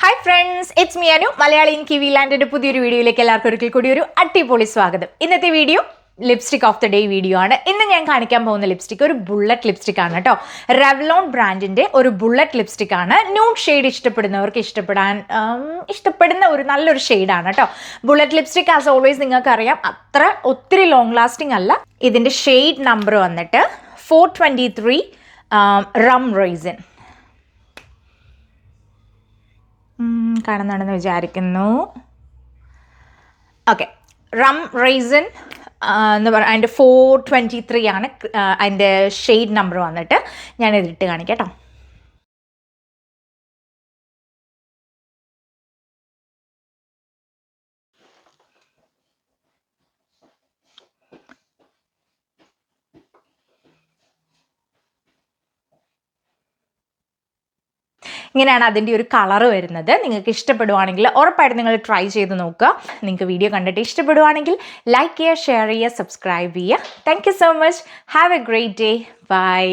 Hi friends, it's me Anu. Malayali in kiwi ലാൻഡിന്റെ പുതിയൊരു വീഡിയോയിലേക്ക് എല്ലാവർക്കും ഒരിക്കൽ കൂടി ഒരു അടിപൊളി സ്വാഗതം. ഇന്നത്തെ video lipstick of the day video ആണ്. ഇന്ന് ഞാൻ കാണിക്കാൻ പോകുന്ന ലിപ്സ്റ്റിക് ഒരു ബുള്ളറ്റ് ലിപ്സ്റ്റിക് ആണ് കേട്ടോ. റെവ്ലോൺ ബ്രാൻഡിന്റെ ഒരു ബുള്ളറ്റ് ലിപ്സ്റ്റിക് ആണ്. ന്യൂഡ് ഷെയ്ഡ് ഇഷ്ടപ്പെടുന്നവർക്ക് ഇഷ്ടപ്പെടുന്ന ഒരു നല്ലൊരു ഷെയ്ഡാണ് കേട്ടോ. ബുള്ളറ്റ് ലിപ്സ്റ്റിക് ആസ് ഓൾവേസ് നിങ്ങൾക്ക് അറിയാം ഒത്തിരി ലോങ് ലാസ്റ്റിംഗ് അല്ല. ഇതിന്റെ ഷെയ്ഡ് നമ്പർ വന്നിട്ട് 423 റം റൈസിൻ. കാണുന്നുണ്ടെന്ന് വിചാരിക്കുന്നു. ഓക്കെ, റം റൈസിൻ എന്ന് പറയുക അതിൻ്റെ 423 ആണ് അതിൻ്റെ ഷെയ്ഡ് നമ്പർ വന്നിട്ട്. ഞാൻ ഇതിട്ട് കാണിക്കാം കേട്ടോ. ഇങ്ങനെയാണ് അതിൻ്റെ ഒരു കളറ് വരുന്നത്. നിങ്ങൾക്ക് ഇഷ്ടപ്പെടുവാണെങ്കിൽ ഉറപ്പായിട്ട് നിങ്ങൾ ട്രൈ ചെയ്ത് നോക്കുക. നിങ്ങൾക്ക് വീഡിയോ കണ്ടിട്ട് ഇഷ്ടപ്പെടുവാണെങ്കിൽ ലൈക്ക് ചെയ്യുക, ഷെയർ ചെയ്യുക, സബ്സ്ക്രൈബ് ചെയ്യുക. Thank you so much. Have a great day. By.